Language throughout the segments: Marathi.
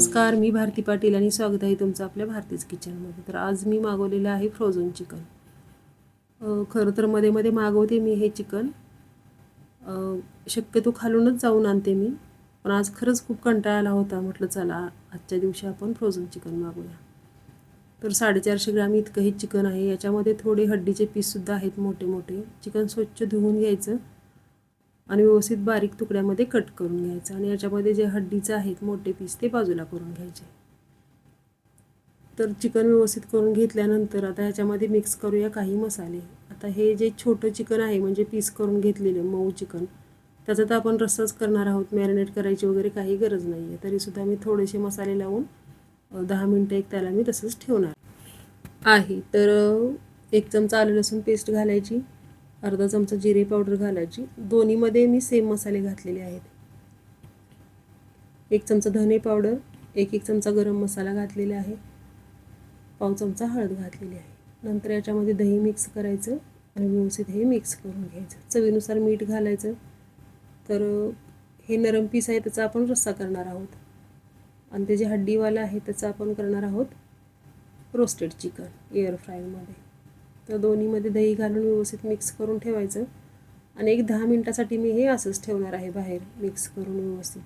नमस्कार, मी भारती पाटील आणि स्वागत आहे तुमचं आपल्या भारतीज किचनमध्ये. तर आज मी मागवलेलं आहे फ्रोझन चिकन. खरं तर मध्ये मध्ये मागवते मी हे चिकन, शक्यतो खालूनच जाऊन आणते मी. पण आज खरंच खूप कंटाळा आला होता. म्हटलं चला आजच्या दिवशी आपण फ्रोझन चिकन मागवूया. तर 450 ग्रॅम इतकं हे चिकन आहे. याच्यामध्ये थोडे हड्डीचे पीससुद्धा आहेत मोठे मोठे. चिकन स्वच्छ धुवून घ्यायचं आणि व्यवस्थित बारीक तुकड्यामध्ये कट करून घ्यायचं आणि याच्यामध्ये जे हड्डीचे आहेत मोठे पीस ते बाजूला करून घ्यायचे. तर चिकन व्यवस्थित करून घेतल्यानंतर आता ह्याच्यामध्ये मिक्स करूया काही मसाले. आता हे जे छोटं चिकन आहे म्हणजे पीस करून घेतलेलं मऊ चिकन, त्याचा तर आपण रस्साच करणार आहोत, मॅरिनेट करायची वगैरे काही गरज नाही आहे. तरीसुद्धा मी थोडेसे मसाले लावून 10 मिनटं एक त्याला मी तसंच ठेवणार आहे. तर 1 चमचा आलं लसूण पेस्ट घालायची, अर्धा चमचा जिरे पावडर घालायची. दोन्हीमध्ये मी सेम मसाले घातलेले आहेत. 1 चमचा धने पावडर, 1 चमचा गरम मसाला घातलेला आहे, पाव चमचा हळद घातलेली आहे. नंतर याच्यामध्ये दही मिक्स करायचं आणि व्यवस्थित हे मिक्स करून घ्यायचं. चवीनुसार मीठ घालायचं. तर हे नरम पीस आहे त्याचा आपण रस्सा करणार आहोत आणि ते जे हड्डीवाला आहे त्याचं आपण करणार आहोत रोस्टेड चिकन एअर फ्रायरमध्ये. तर दोन्हीमध्ये दही घालून व्यवस्थित मिक्स करून ठेवायचं आणि एक 10 मिनटासाठी मी हे असंच ठेवणार आहे बाहेर मिक्स करून व्यवस्थित.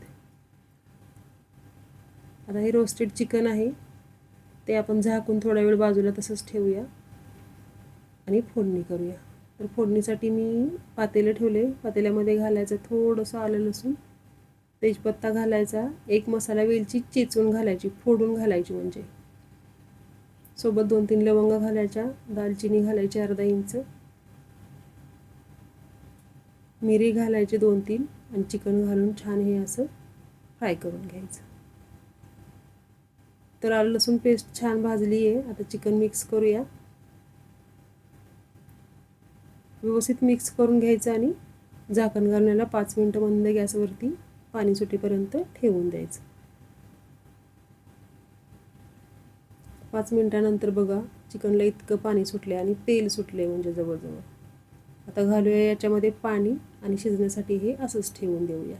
आता हे रोस्टेड चिकन आहे ते आपण झाकून थोडा वेळ बाजूला तसंच ठेवूया आणि फोडणी करूया. तर फोडणीसाठी मी पातेलं ठेवले. पातेल्यामध्ये घालायचं थोडंसं आलं लसूण, तेजपत्ता घालायचा, एक मसाला वेलची चेचून घालायची, फोडून घालायची म्हणजे, सोबत 2-3 लवंगा घालायच्या, दालचिनी घालायची अर्धा इंच, मिरी घालायचे 2-3 आणि चिकन घालून छान हे असं फ्राय करून घ्यायचं. तर आलं लसूण पेस्ट छान भाजली आहे. आता चिकन मिक्स करूया. व्यवस्थित मिक्स करून घ्यायचं आणि झाकण घालण्याला 5 मिनटं मंद गॅसवरती पाणी सुटेपर्यंत ठेवून द्यायचं. 5 मिनटानंतर बघा चिकनला इतकं पाणी सुटले आणि तेल सुटले म्हणजे जवळजवळ. आता घालूया याच्यामध्ये पाणी आणि शिजण्यासाठी हे असंच ठेवून देऊया.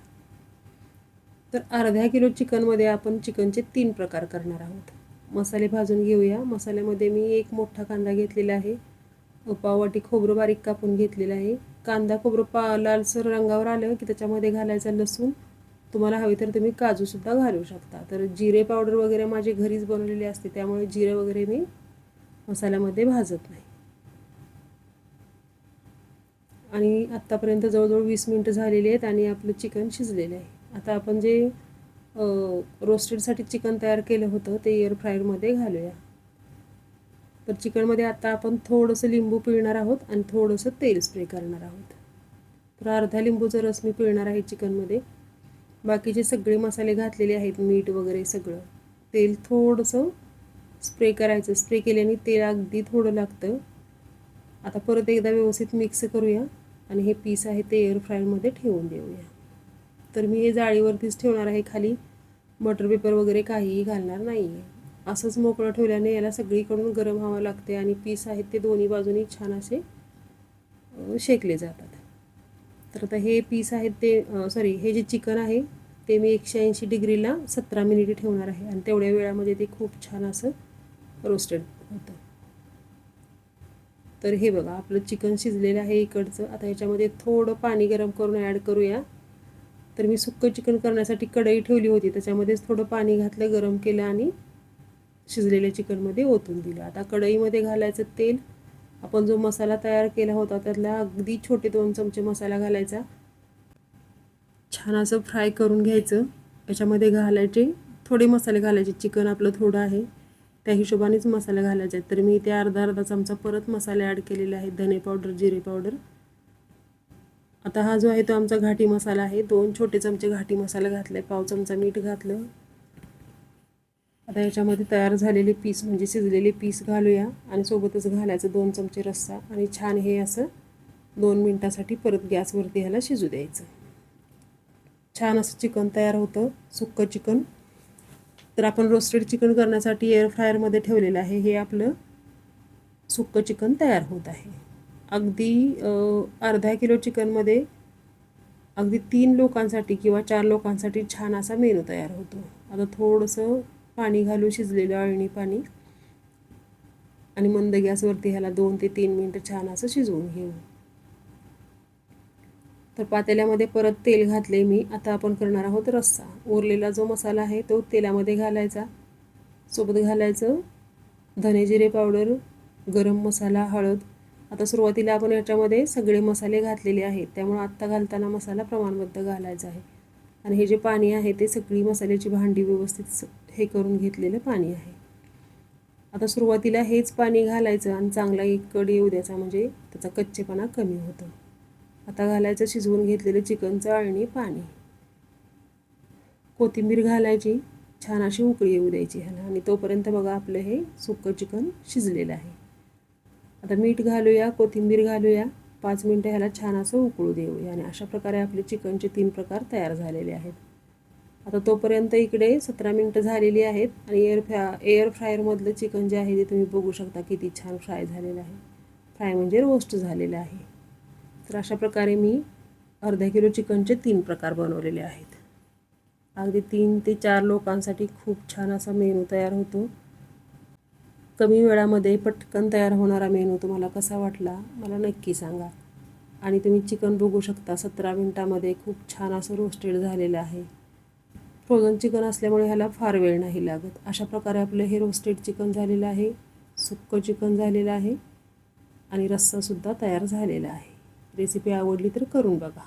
तर अर्धा किलो चिकनमध्ये आपण चिकनचे 3 प्रकार करणार आहोत. मसाले भाजून घेऊया. मसाल्यामध्ये मी 1 मोठा कांदा घेतलेला आहे, पाववाटी खोबरं बारीक कापून घेतलेलं आहे. कांदा खोबरं लालसर रंगावर आलं की त्याच्यामध्ये घालायचा लसूण. तुम्हाला हवे तर तुम्ही काजूसुद्धा घालू शकता. तर जिरे पावडर वगैरे माझी घरीच बनवलेली असते त्यामुळे जिरे वगैरे मी मसाल्यामध्ये भाजत नाही. आणि आत्तापर्यंत जवळजवळ 20 मिनटं झालेली आहेत आणि आपलं चिकन शिजलेलं आहे. आता आपण जे रोस्टेडसाठी चिकन तयार केलं होतं ते एअर फ्रायरमध्ये घालूया. तर चिकनमध्ये आता आपण थोडंसं लिंबू पिळणार आहोत आणि थोडंसं तेल स्प्रे करणार आहोत. तर अर्धा लिंबूचा रस मी पिळणार आहे चिकनमध्ये. बाकीचे सगळे मसाले घातलेले आहेत, मीठ वगैरे सगळं. तेल थोडंसं स्प्रे करायचं. स्प्रे केल्याने तेल अगदी थोडं लागतं. आता परत एकदा व्यवस्थित मिक्स करूया आणि हे पीस आहे ते एअर फ्रायरमध्ये ठेवून देऊया. तर मी हे जाळीवरतीच ठेवणार आहे, खाली बटर पेपर वगैरे काहीही घालणार नाही आहे. असंच मोकळं ठेवल्याने याला सगळीकडून गरम हवा लागते आणि पीस आहेत ते दोन्ही बाजूनी छान असे शेकले जातात. तर आता हे पीस आहेत ते हे जे चिकन आहे ते मी 180 डिग्रीला 17 मिनिटे ठेवणार आहे आणि तेवढ्या वेळामध्ये ते खूप छान असं रोस्टेड होतं. तर हे बघा आपलं चिकन शिजलेलं आहे इकडचं. आता याच्यामध्ये थोडं पाणी गरम करून ॲड करूया. तर मी सुक्कं चिकन करण्यासाठी कढई ठेवली होती, त्याच्यामध्येच थोडं पाणी घातलं, गरम केलं आणि शिजलेल्या चिकनमध्ये ओतून दिलं. आता कढईमध्ये घालायचं तेल. आपण जो मसाला तयार केला होता त्यातला अगदी छोटे 2 चमचे मसाला घालायचा. छान असं फ्राय करून घ्यायचं. याच्यामध्ये घालायचे थोडे मसाले घालायचे. चिकन आपलं थोडं आहे त्या हिशोबानेच मसाले घालायचे आहेत. तर मी इथे अर्धा चमचा परत मसाले ॲड केलेले आहेत, धने पावडर, जिरे पावडर. आता हा जो आहे तो आमचा घाटी मसाला आहे. 2 छोटे चमचे घाटी मसाला घातला आहे, पाव चमचा मीठ घातलं. आता याच्यामध्ये तयार झालेले पीस म्हणजे शिजलेले पीस घालूया आणि सोबतच घालायचं 2 चमचे रस्सा आणि छान हे असं 2 मिनटासाठी परत गॅसवरती ह्याला शिजू द्यायचं. छान असं चिकन तयार होतं, सुक्कं चिकन. तर आपण रोस्टेड चिकन करण्यासाठी एअर फ्रायरमध्ये ठेवलेलं आहे. हे आपलं सुक्कं चिकन तयार होत आहे. अगदी अर्धा किलो चिकनमध्ये अगदी 3 लोकांसाठी किंवा 4 लोकांसाठी छान असा मेनू तयार होतो. आता थोडंसं पाणी घालू, शिजलेलं अळणी पाणी, आणि मंद गॅसवरती ह्याला 2 ते 3 मिनटं छान असं शिजवून घेऊ. तर पातेल्यामध्ये परत तेल घातले मी. आता आपण करणार आहोत रस्सा. उरलेला जो मसाला आहे तो तेलामध्ये घालायचा. सोबत घालायचं धने जिरे पावडर, गरम मसाला, हळद. आता सुरुवातीला आपण याच्यामध्ये सगळे मसाले घातलेले आहेत, त्यामुळे आत्ता घालताना मसाला प्रमाणबद्ध घालायचा आहे. आणि हे जे पाणी आहे ते सगळी मसाल्याची भांडी व्यवस्थित हे करून घेतलेलं पाणी आहे. आता सुरुवातीला हेच पाणी घालायचं आणि चांगला एक कड येऊ द्यायचा, म्हणजे त्याचा कच्चेपणा कमी होतो. आता घालायचं शिजवून घेतलेलं चिकनचं अळणी पाणी. कोथिंबीर घालायची, छान अशी उकळी येऊ द्यायची ह्याला. आणि तोपर्यंत बघा आपलं हे सुक्कं चिकन शिजलेलं आहे. आता मीठ घालूया, कोथिंबीर घालूया, 5 मिनटं ह्याला छान असं उकळू देऊया. आणि अशा प्रकारे आपले चिकनचे 3 प्रकार तयार झालेले आहेत. आता तोपर्यंत इकडे 17 मिनटं झालेली आहेत. आणि एअर फ्रायरमधलं चिकन जे आहे ते तुम्ही बघू शकता किती छान फ्राय झालेलं आहे. फ्राय म्हणजे रोस्ट झालेलं आहे. तर अशा प्रकारे मी अर्धा किलो चिकनचे 3 प्रकार बनवलेले आहेत. अगदी 3 ते 4 लोकांसाठी खूप छान असा मेनू तयार होतो. कमी वेळामध्ये पटकन तयार होणारा मेनू तुम्हाला कसा वाटला मला नक्की सांगा. आणि तुम्ही चिकन बघू शकता 17 मिनटामध्ये खूप छान असं रोस्टेड झालेलं आहे. फ्रोझन चिकन असल्यामुळे ह्याला फार वेळ नाही लागत. अशा प्रकारे आपलं हे रोस्टेड चिकन झालेलं आहे, सुक्कं चिकन झालेलं आहे आणि रस्सासुद्धा तयार झालेला आहे. रेसिपी आवडली तर करून बघा.